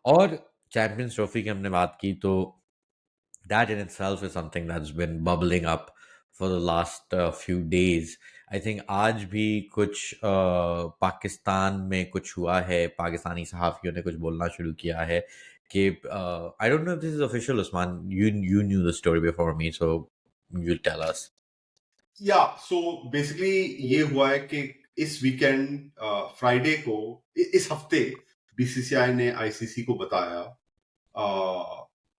और champions trophy की हमने बात की तो that in itself is something that's been bubbling up for the last few days. I think आज भी कुछ पाकिस्तान में कुछ हुआ है, पाकिस्तानी सहाफ़ियों ने कुछ बोलना शुरू किया है कि I don't know if this is official, Usman. You knew the story before me, so you tell us. या सो बेसिकली ये हुआ है कि इस वीकेंड फ्राइडे को इस हफ्ते बीसीसीआई ने आईसीसी को बताया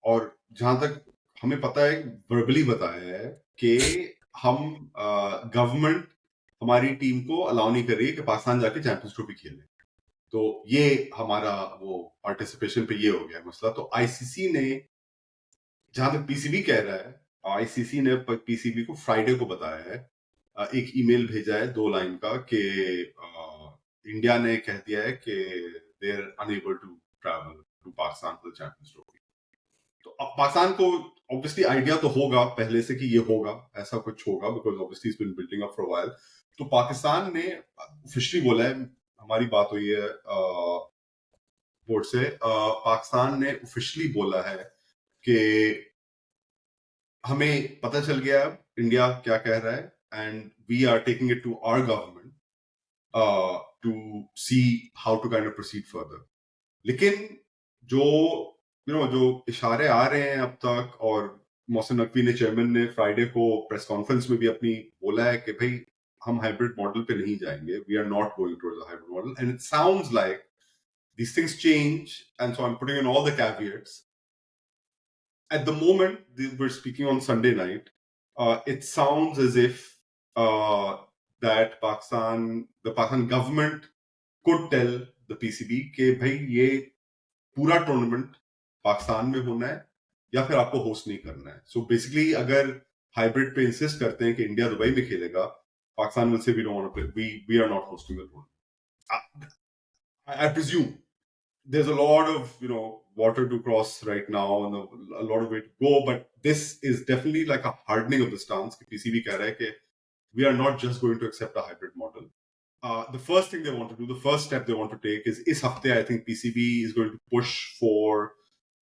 और जहां तक हमें पता है वर्बली बताया है कि हम गवर्नमेंट हमारी टीम को अलाउ नहीं कर रही है कि पाकिस्तान जाके चैंपियंस ट्रॉफी खेले। तो ये हमारा वो पार्टिसिपेशन पे ये हो गया मसला। तो आईसीसी ने, जहां तक पीसीबी कह रहा है, आईसीसी ने पीसीबी को फ्राइडे को बताया है, एक ईमेल भेजा है 2 लाइन का कि इंडिया ने कह दिया है कि they are unable to travel to Pakistan for the champions trophy. तो अब पाकिस्तान को ऑब्वियसली आइडिया तो होगा पहले से कि ये होगा, ऐसा कुछ होगा, because obviously it's been building up for a while. तो पाकिस्तान ने ऑफिशियली बोला है, हमारी बात हुई है बोर्ड से, पाकिस्तान ने ऑफिशियली बोला है कि हमें पता चल गया इंडिया क्या कह रहा है and we are taking it to our government to see how to kind of proceed further. लेकिन जो जो इशारे आ रहे हैं अब तक, और मोहसिन नकवी ने, चेयरमैन ने, फ्राइडे को प्रेस कॉन्फ्रेंस में भी अपनी बोला है कि भाई हम हाइब्रिड मॉडल पे नहीं जाएंगे, we are not going towards the hybrid model, and it sounds like these things change, and so I'm putting in all the caveats. At the moment, we're speaking on Sunday night. It sounds as if that the Pakistan government could tell the PCB कि भाई ये पूरा tournament Pakistan में होना है या फिर आपको होस्ट नहीं करना है। सो बेसिकली अगर हाइब्रिड पे इंसिस्ट करते हैं कि इंडिया दुबई में खेलेगा, Pakistan will say we don't want to play, we are not hosting the tournament. I presume there's a lot of water to cross right now and a lot of way to go, but this is definitely like a hardening of the stance कि PCB कह रहा है कि we are not just going to accept a hybrid model. The first thing they want to do, the first step they want to take is इस हफ्ते I think PCB is going to push for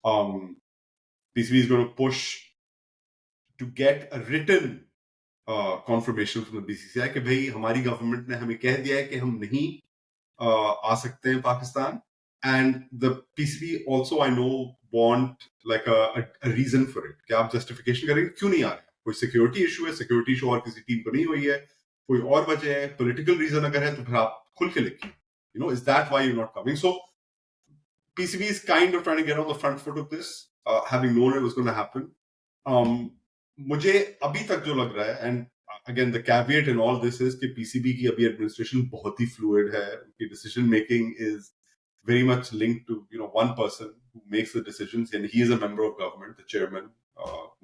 PCB is going to push to get a written confirmation from the BCCI कि भाई हमारी government ने हमें कह दिया है कि हम नहीं आ सकते हैं Pakistan. And the PCB also I know want like a reason for it कि आप justification करेंगे क्यों नहीं आ रहे, कोई सिक्योरिटी इशू है, सिक्योरिटी इशू और किसी टीम को नहीं हुई है, कोई और वजह है, पॉलिटिकल रीजन अगर है तो फिर आप खुल के लिखिए, is that why you're not coming? So PCB is kind of trying to get on the front foot of this, having known it was going to happen. मुझे अभी तक जो लग रहा है, and again the caveat in all this is कि PCB की अभी एडमिनिस्ट्रेशन बहुत ही फ्लूइड है, उनकी decision making is very much linked to one person who makes the decisions, and he is a member of government, the chairman,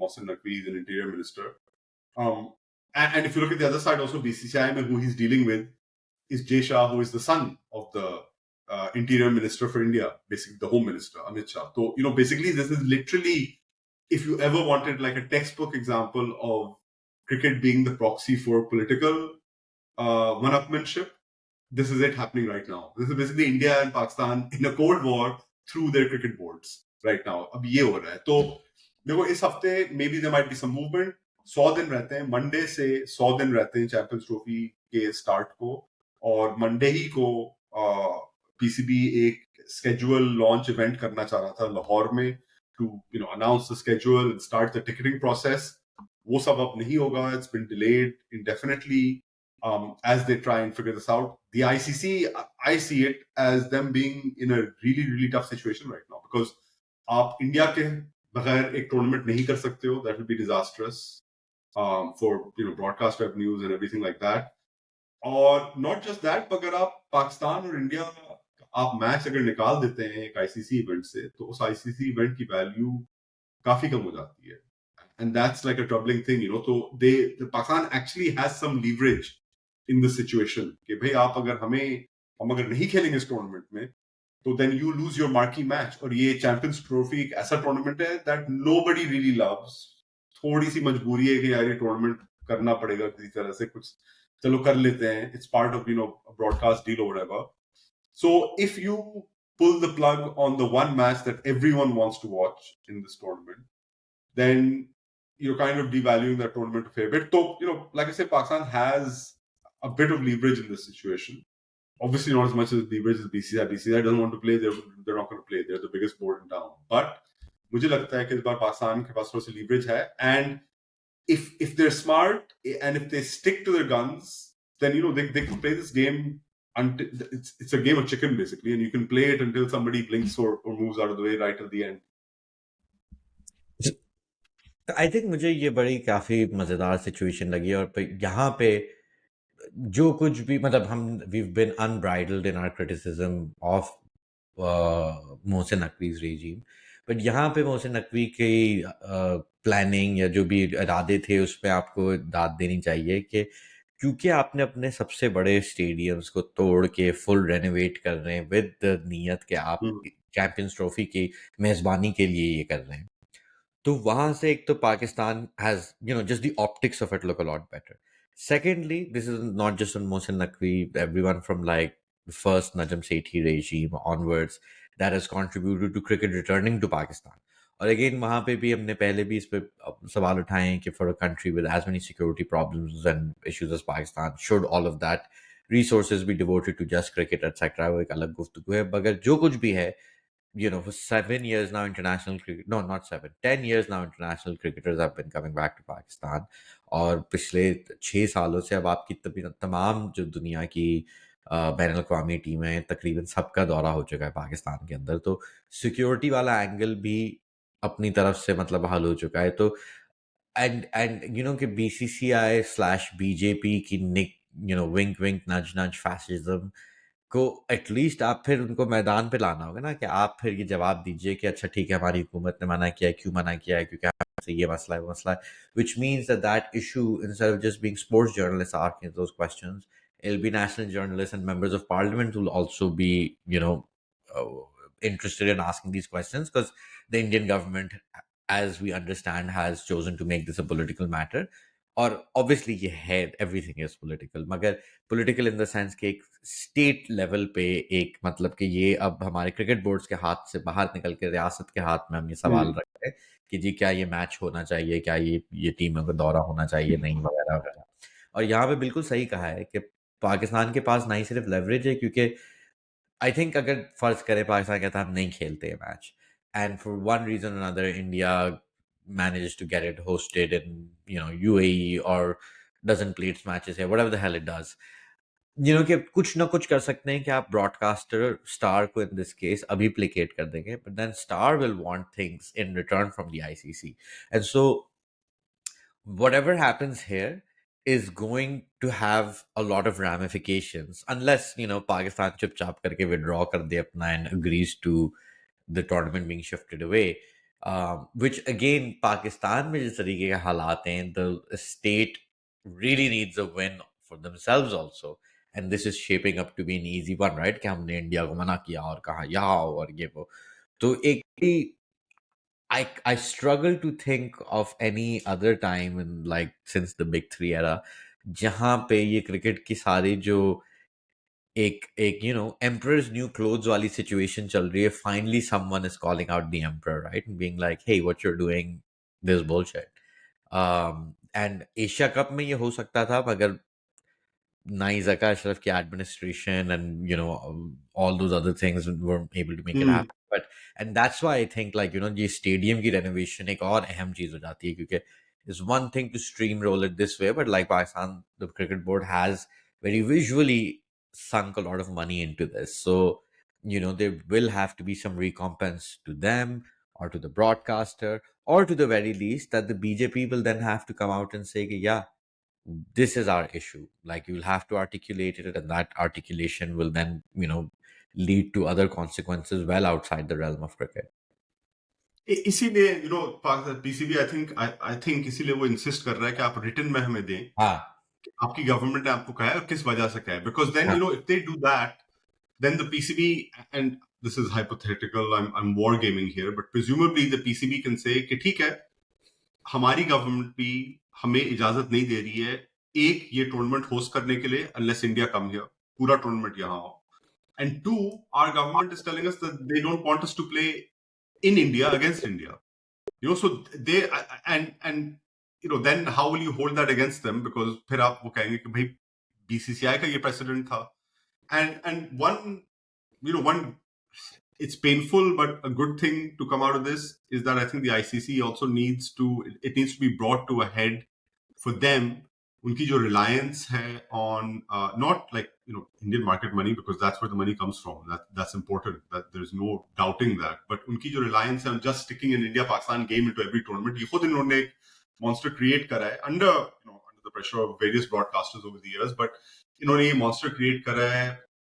Mohsin Naqvi, is an interior minister. And if you look at the other side also, BCCI who he's dealing with is Jay Shah, who is the son of the interior minister for India, basically the home minister, Amit Shah. So basically this is literally, if you ever wanted like a textbook example of cricket being the proxy for political one-upmanship, this is it happening right now. This is basically India and Pakistan in a cold war through their cricket boards right now. अब ये हो रहा है। तो देखो इस हफ्ते maybe there might be some movement. 100 दिन रहते हैं, मंडे से 100 दिन रहते हैं चैंपियंस ट्रॉफी के स्टार्ट को, और मंडे ही को पीसीबी एक स्केड्यूल लॉन्च इवेंट करना चाह रहा था लाहौर में to announce the schedule and start the ticketing process. वो सब अब नहीं होगा, it's been delayed indefinitely. As they try and figure this out. The ICC, I see it as them being in a really, really tough situation right now because आप India के बगैर एक tournament नहीं कर सकते हो, that will be disastrous for broadcast revenues and everything like that. और not just that, अगर आप पाकिस्तान और इंडिया आप मैच अगर निकाल देते हैं एक आईसीसी इवेंट से, तो उस आईसीसी इवेंट की वैल्यू काफी कम हो जाती है, and that's like a troubling thing. So the Pakistan actually has some leverage in this situation कि भाई आप अगर हम अगर नहीं खेलेंगे इस टूर्नामेंट में तो then you lose your marquee match। और ये चैंपियंस ट्रॉफी एक ऐसा टूर्नामेंट है that nobody really loves। थोड़ी सी मजबूरी है कि यार ये टूर्नामेंट करना पड़ेगा किसी तरह से, कुछ चलो कर लेते हैं, it's part of broadcast deal or whatever. So if you pull the plug on the one match that everyone wants to watch in this tournament, then you're kind of devaluing that tournament a fair bit. So, like I said, Pakistan has a bit of leverage in this situation. Obviously, not as much as leverage as BCCI. BCCI doesn't want to play. They're not going to play. They're the biggest board in town. But मुझे लगता है कि इस बार पाकिस्तान के पास थोड़ा सा leverage है. And if they're smart and if they stick to their guns, then they can play this game until it's a game of chicken basically, and you can play it until somebody blinks or moves out of the way right at the end. I think मुझे ये बड़ी काफ़ी मज़ेदार situation लगी और यहाँ पे जो कुछ भी मतलब हम we been unbridled in our criticism of Mohsin Naqvi's regime, but यहाँ पे मोहसिन नकवी की प्लानिंग या जो भी इरादे थे उस पर आपको दाद देनी चाहिए कि क्योंकि आपने अपने सबसे बड़े स्टेडियम्स को तोड़ के फुल रेनोवेट कर रहे हैं विद नीयत कि आप चैंपियंस ट्रॉफी की मेज़बानी के लिए ये कर रहे हैं, तो वहां से एक तो Pakistan has just the optics of it look a lot better. Secondly, this is not just on Mohsin Naqvi, everyone from like the first Najam Sethi regime onwards that has contributed to cricket returning to Pakistan. और again वहाँ पे भी हमने पहले भी इस पे सवाल उठाए हैं कि for a country with as many security problems and issues as Pakistan should all of that resources be devoted to just cricket etcetera, वो एक अलग गुफ्तगू है. मगर जो कुछ भी है, for 7 years now, international cricket, no, not 7, 10 years now, international cricketers have been coming back to Pakistan. और पिछले 6 सालों से अब आपकी तमाम जो दुनिया की बैन अवी टीमें तकरीबन सबका दौरा हो चुका है पाकिस्तान के अंदर, तो सिक्योरिटी वाला एंगल भी अपनी तरफ से मतलब हल हो चुका है. तो एंड कि BCCI/BJP की निक विंक विंक नज नज फैसिज्म को एटलीस्ट आप फिर उनको मैदान पे लाना होगा ना, कि आप फिर ये जवाब दीजिए कि अच्छा ठीक है हमारी हुकूमत ने मना किया है, क्यों मना किया है, क्योंकि हमसे ये मसला है वो मसला है, which means that issue, instead of just being sports journalists asking those questions, it'll be national journalists and members of parliament who will also be uh, interested in asking these questions, because the Indian government, as we understand, has chosen to make this a political matter. और obviously ये है, everything is political, मगर political in the sense कि एक state level पे एक मतलब कि ये अब हमारे क्रिकेट बोर्ड्स के हाथ से बाहर निकल के रियासत के हाथ में हम ये सवाल रख रहे हैं कि जी क्या ये मैच होना चाहिए, क्या ये टीमों का दौरा होना चाहिए, नहीं, वगैरह वगैरह. और यहाँ पे बिल्कुल सही कहा है कि पाकिस्तान के पास ना ही सिर्फ लेवरेज है, क्योंकि आई थिंक अगर फर्ज करें पाकिस्तान कहता है हम नहीं खेलते हैं match, and for one reason another India manages to get it hosted in UAE or doesn't play its matches here, whatever the hell it does, कि कुछ ना कुछ कर सकते हैं कि आप ब्रॉडकास्टर स्टार को इन दिस केस अभी प्लेकेट कर देंगे, but then Star will want things in return from the ICC, and so whatever happens here is going to have a lot of ramifications unless Pakistan chupchap karke withdraw kar de apna and agrees to the tournament being shifted away, which again Pakistan mein jis tarike ke halat hain, the state really needs a win for themselves also, and this is shaping up to be an easy one, right, कि हमने India को मना किया और कहा यहाँ आओ और ये वो. तो एक I struggle to think of any other time in like since the big three era जहाँ पे ये क्रिकेट की सारी जो एक एक emperor's new clothes वाली situation चल रही है, finally someone is calling out the emperor, right, and being like hey what you're doing, this bullshit. And Asia Cup में ये हो सकता था मगर Nai Zaka Ashraf ki administration and all those other things weren't able to make it happen. But and that's why I think like ये stadium की renovation एक और अहम चीज हो जाती है, क्योंकि it's one thing to streamroll it this way, but like Pakistan, the cricket board has very visually sunk a lot of money into this, so there will have to be some recompense to them or to the broadcaster, or to the very least that the BJP will then have to come out and say yeah, this is our issue, like you'll have to articulate it, and that articulation will then lead to other consequences well outside the realm of cricket. इसीलिए PCB I think इसीलिए वो insist कर रहा है कि आप written में हमें दें हाँ आपकी गवर्नमेंट ने आपको कहा है और किस वजह से कहा है, because then if they do that then the PCB, and this is hypothetical, I'm war gaming here, but presumably the PCB can say कि ठीक है हमारी गवर्नमेंट भी हमें इजाजत नहीं दे रही है एक ये टूर्नामेंट होस्ट करने के लिए unless इंडिया कम हियर, पूरा टूर्नामेंट यहाँ हो, and two, our government is telling us that they don't want us to play in India against India. So they and then how will you hold that against them? Because फिर आप वो कहेंगे कि भाई BCCI का ये precedent था. And one it's painful, but a good thing to come out of this is that I think the ICC also needs to be brought to a head for them. उनकी जो reliance है on not like Indian market money, because that's where the money comes from. That's important. That there's no doubting that. But उनकी जो reliance है on just sticking an India-Pakistan game into every tournament, ये खुद इन्होंने एक monster create करा है under the pressure of various broadcasters over the years. But इन्होंने ये monster create करा है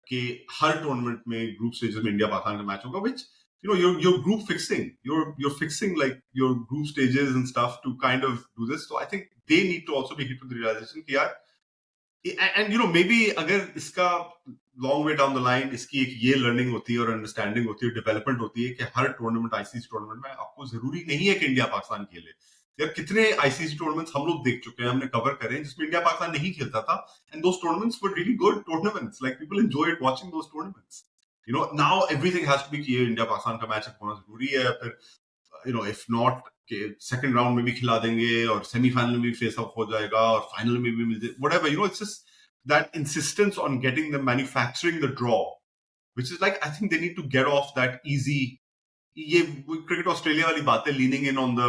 कि हर टूर्नामेंट में ग्रुप स्टेजेस में इंडिया पाकिस्तान का मैच होगा, which you're group fixing, you're fixing like your group stages and stuff to kind of do this. So I think they need to also be hit with the realization कि यार, and maybe अगर इसका long way down the line इसकी एक ये learning होती है और understanding होती है, development होती है कि हर टूर्नामेंट आईसीसी टूर्नामेंट में आपको जरूरी नहीं है कि इंडिया पाकिस्तान खेले. यार कितने आईसीसी टूर्नामेंट्स हम लोग देख चुके हैं, हमने कवर करे हैं जिसमें इंडिया पाकिस्तान नहीं खेलता था, and those tournaments were really good tournaments. Like people enjoyed watching those tournaments. Now everything has to be कि इंडिया पाकिस्तान का मैच होना जरूरी है, फिर if not कि सेकंड राउंड में भी खिला देंगे और सेमीफाइनल में भी फेस ऑफ हो जाएगा और फाइनल में भी मिल जाए, whatever. It's just that insistence on getting the manufacturing the draw, which is like, I think they need to get off that easy, ये क्रिकेट ऑस्ट्रेलिया वाली बातें, लीनिंग इन ऑन द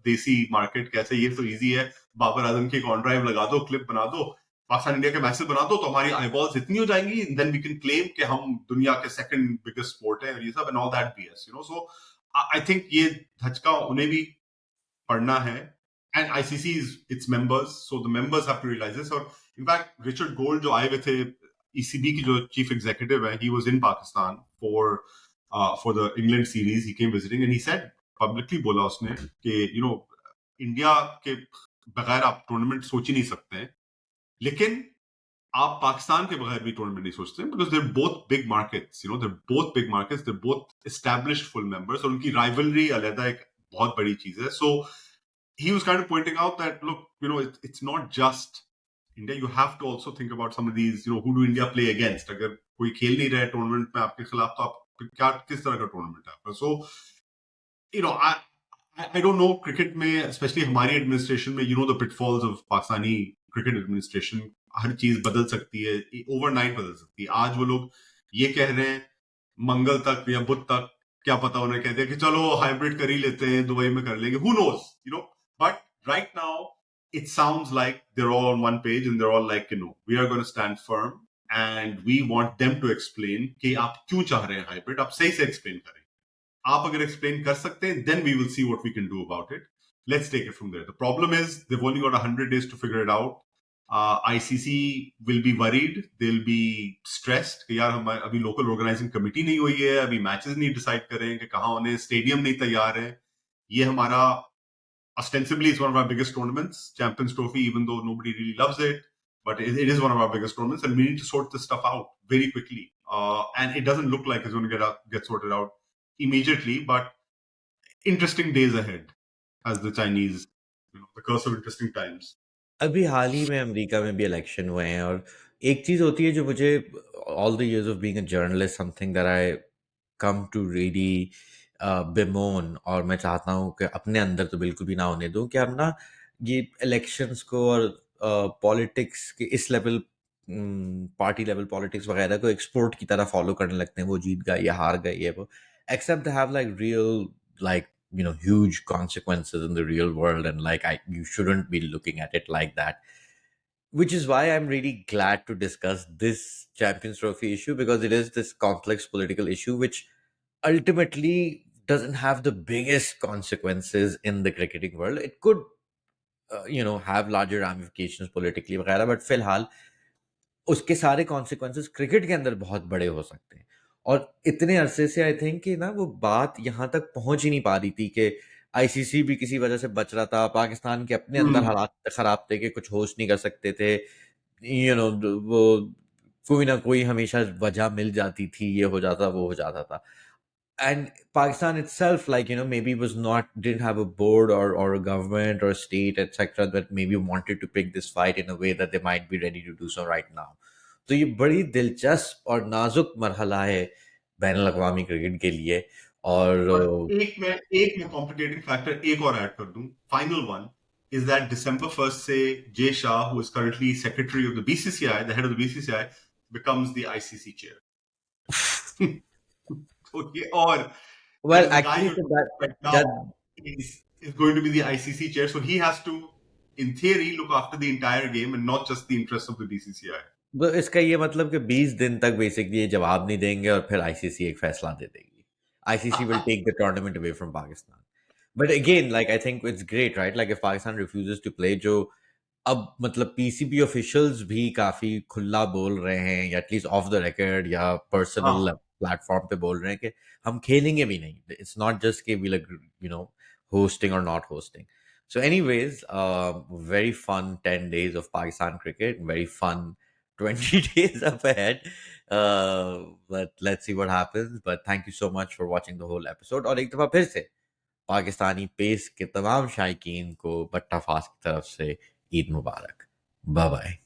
देसी मार्केट, कैसे ये तो इजी है, बाबर आजम की on drive लगा दो, क्लिप बना दो, पाकिस्तान इंडिया के मैचेस बना दो, तो हमारी आईबॉल्स इतनी हो जाएंगी, देन वी कैन क्लेम कि हम दुनिया के सेकंड बिगेस्ट स्पोर्ट है, और ये सब and all that BS. So I think ये धचका उन्हें भी पढ़ना है, and ICC is its members, so the members have to realize this. और इनफैक्ट रिचर्ड गोल्ड जो आए हुए थे ECB की जो चीफ एग्जीक्यूटिव है, he was in Pakistan for the England series. He came visiting and he said publicly, बोला उसने कि इंडिया के बगैर आप टूर्नामेंट सोच ही नहीं सकते हैं, लेकिन आप पाकिस्तान के बगैर भी टूर्नामेंट नहीं सोचते, because they're both big markets. They're both established full members, और उनकी rivalry अलग एक बहुत बड़ी चीज है. So he was kind of pointing out that, look, it's not just India. You have to also think about some of these, who do India play against? अगर कोई खेल नहीं रहा है टूर्नामेंट में आपके खिलाफ, तो आप क्या किस तरह का टूर्नामेंट है आपका? So, I don't know cricket में, especially हमारी एडमिनिस्ट्रेशन में, the pitfalls of Pakistani cricket administration. हर चीज बदल सकती है, ओवरनाइट बदल सकती है. आज वो लोग ये कह रहे हैं मंगल तक या बुध तक, क्या पता उन्हें कहते हैं कि चलो हाइब्रिड कर ही लेते हैं, दुबई में कर लेंगे, who knows. But right now it sounds like they're all on one page and they're all like, we are going to stand firm and we want them to explain कि आप क्यों चाह रहे हैं हाइब्रिड. आप सही से एक्सप्लेन करें. आप अगर एक्सप्लेन कर सकते हैं, then we will see what we can do about it. Let's take it from there. The problem is they've only got 100 days to figure it out. ICC will be worried. They'll be stressed कि यार हमारे अभी local organising committee नहीं हुई है, अभी matches नहीं decide करें कि कहाँ होने, स्टेडियम नहीं तैयार है. ये हमारा ostensibly it's one of our biggest tournaments, Champions Trophy, even though nobody really loves it, but it is one of our biggest tournaments, and we need to sort this stuff out very quickly. And it doesn't look like it's going to get sorted out immediately, but interesting days ahead, as the Chinese, the curse of interesting times. अभी हाल ही में America में भी election हुए हैं, और एक चीज़ होती है जो मुझे all the years of being a journalist, something that I come to really bemoan, और मैं चाहता हूँ कि अपने अंदर तो बिल्कुल भी ना होने दूँ, कि हम ना ये इलेक्शंस को और पॉलिटिक्स के इस लेवल, पार्टी लेवल पॉलिटिक्स वगैरह को एक्सपोर्ट की तरह फॉलो करने लगते हैं, वो जीत गए या हार गए ये वो, except they have like real, like huge consequences in the real world, and like you shouldn't be looking at it like that, which is why I'm really glad to discuss this Champions Trophy issue, because it is this complex political issue which ultimately doesn't have the biggest consequences in the cricketing world. It could have larger ramifications politically वगैरह, but फिलहाल उसके सारे consequences cricket के अंदर बहुत बड़े हो सकते हैं. और इतने अरसे से आई थिंक कि ना वो बात यहाँ तक पहुंच ही नहीं पा रही थी कि आईसीसी भी किसी वजह से बच रहा था, पाकिस्तान के अपने अंदर हालात खराब थे कि कुछ होस्ट नहीं कर सकते थे, वो कोई ना कोई हमेशा वजह मिल जाती थी, ये हो जाता वो हो जाता था. And Pakistan itself, like maybe was not, didn't have a board or a government or a state, etc., that maybe wanted to pick this fight in a way that they might be ready to do so right now. तो ये बड़ी दिलचस्प और नाजुक मरहला है ban अवी cricket के लिए। और और एक मैं कॉम्प्लिकेटिंग फैक्टर एक और ऐड कर दूं, final one is that December 1st से Jay Shah, who is currently secretary of the BCCI, the head of the BCCI, becomes the ICC chair. तो ये और well, the guy actually, you're so talking about right now that is going to be the ICC chair, so he has to, in theory, look after the entire game and not just the interests of the BCCI. तो इसका ये मतलब कि 20 दिन तक basically ये जवाब नहीं देंगे और फिर आईसीसी एक फैसला दे देगी। ICC will take the tournament away from Pakistan. But again like I think it's great right, like if Pakistan refuses to play, जो अब मतलब पीसीबी ऑफिशियल्स भी काफी खुला बोल रहे हैं, या एटलीस्ट ऑफ द रिकॉर्ड या पर्सनल हाँ, प्लेटफॉर्म पे बोल रहे हैं कि हम खेलेंगे भी नहीं। इट्स नॉट जस्ट कि we like you know hosting or not hosting. So anyways, very fun 10 days of Pakistan cricket, very fun 20 days up ahead. But let's see what happens. But thank you so much for watching the whole episode. और एक दफा फिर से Pakistani pace के तमाम शायकीन को बट्टा fast की तरफ से ईद मुबारक। Bye bye.